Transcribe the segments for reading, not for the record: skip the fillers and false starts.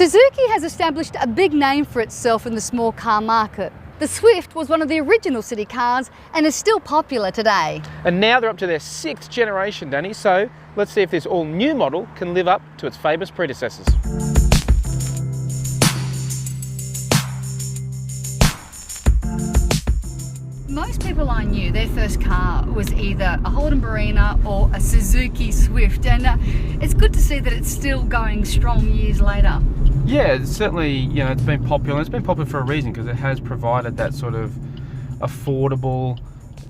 Suzuki has established a big name for itself in the small car market. The Swift was one of the original city cars and is still popular today. And now they're up to their 6th generation, Danny, so let's see if this all-new model can live up to its famous predecessors. Most people I knew, their first car was either a Holden Barina or a Suzuki Swift, and it's good to see that it's still going strong years later. Yeah, it's certainly, it's been popular. It's been popular for a reason, because it has provided that sort of affordable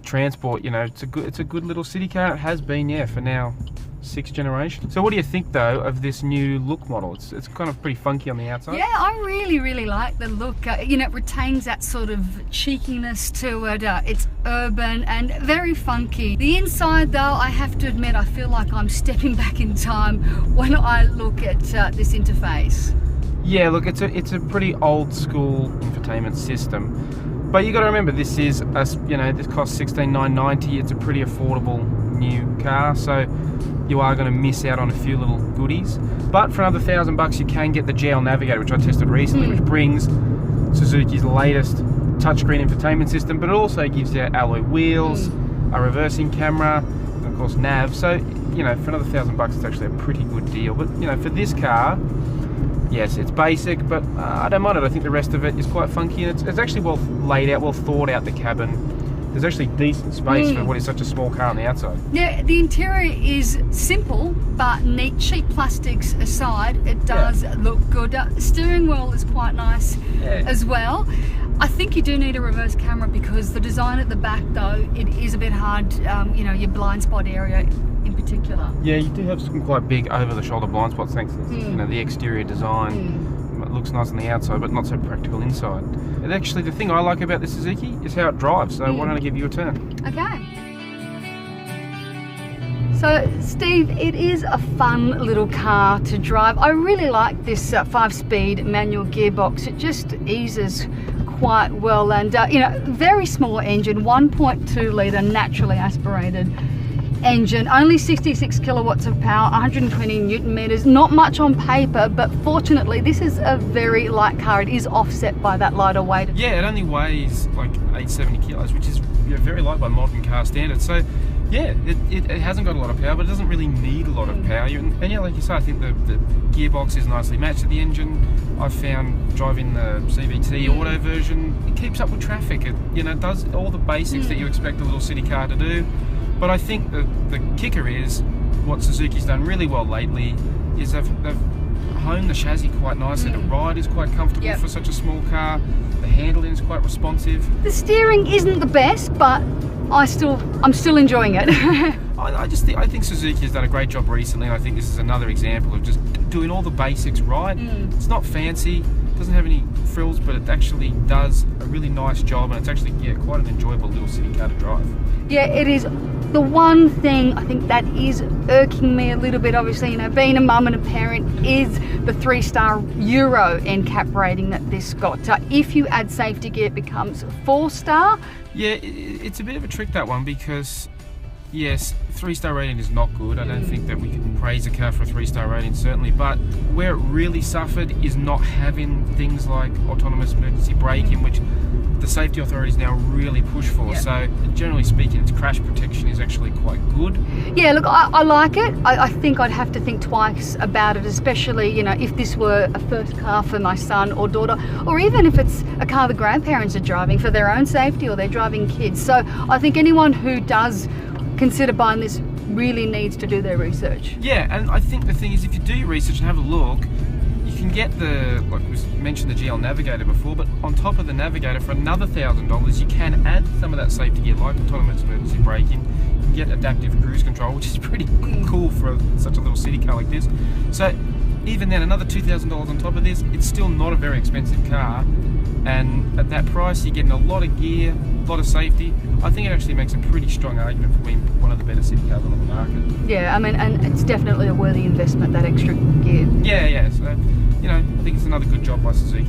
transport. It's a good little city car. It has been, for now 6 generations. So what do you think though of this new look model? It's kind of pretty funky on the outside. Yeah, I really like the look. It retains that sort of cheekiness to it. It's urban and very funky. The inside though, I have to admit, I feel like I'm stepping back in time when I look at this interface. Yeah, look, it's a pretty old school infotainment system. But you got to remember, this is this costs $16,990. It's a pretty affordable new car, so you are going to miss out on a few little goodies. But for another $1,000 you can get the GL Navigator, which I tested recently, which brings Suzuki's latest touchscreen infotainment system, but it also gives you alloy wheels, a reversing camera, and of course nav. So for another $1,000 it's actually a pretty good deal. But for this car, yes, it's basic, but I don't mind it. I think the rest of it is quite funky, and it's actually well laid out, well thought out, the cabin. There's actually decent space for what is such a small car on the outside. Yeah, the interior is simple but neat. Cheap plastics aside, it does look good. Steering wheel is quite nice as well. I think you do need a reverse camera, because the design at the back though, it is a bit hard, your blind spot area in particular. Yeah, you do have some quite big over-the-shoulder blind spots thanks to the exterior design. It looks nice on the outside, but not so practical inside. And actually, the thing I like about this Suzuki is how it drives. So why don't I give you a turn? Okay. So, Steve, it is a fun little car to drive. I really like this 5-speed manual gearbox. It just eases quite well, and very small engine, 1.2 litre naturally aspirated engine, only 66 kilowatts of power, 120 newton meters. Not much on paper, but fortunately this is a very light car. It is offset by that lighter weight. Yeah, it only weighs like 870 kilos, which is very light by modern car standards. So yeah, it hasn't got a lot of power, but it doesn't really need a lot of power. And yeah, like you say, I think the gearbox is nicely matched to the engine. I've found driving the CVT auto version, it keeps up with traffic. It does all the basics that you expect a little city car to do. But I think the kicker is, what Suzuki's done really well lately is they've honed the chassis quite nicely. The ride is quite comfortable for such a small car. The handling is quite responsive. The steering isn't the best, but I'm still enjoying it. I think Suzuki has done a great job recently, and I think this is another example of just doing all the basics right. It's not fancy, doesn't have any frills, but it actually does a really nice job, and it's actually quite an enjoyable little city car to drive. Yeah, it is. The one thing I think that is irking me a little bit, obviously, being a mum and a parent, is the 3-star Euro NCAP rating that this got. If you add safety gear, it becomes 4-star. Yeah, it's a bit of a trick, that one, because yes, 3-star rating is not good. I don't think that we can praise a car for a 3-star rating, certainly, but where it really suffered is not having things like autonomous emergency braking, which the safety authorities now really push for. So generally speaking, its crash protection is actually quite good. Yeah, look, I like it. I think I'd have to think twice about it, especially if this were a first car for my son or daughter, or even if it's a car the grandparents are driving for their own safety, or they're driving kids. So I think anyone who does consider buying this really needs to do their research. Yeah, and I think the thing is, if you do your research and have a look, you can get like we mentioned, the GL Navigator before, but on top of the Navigator, for another $1,000 you can add some of that safety gear, like autonomous emergency braking. You can get adaptive cruise control, which is pretty cool for such a little city car like this. So even then, another $2,000 on top of this, it's still not a very expensive car, and at that price you're getting a lot of gear, a lot of safety. I think it actually makes a pretty strong argument for being one of the better city cars on the market. Yeah, I mean, and it's definitely a worthy investment, that extra gear. Yeah, so I think it's another good job by Suzuki.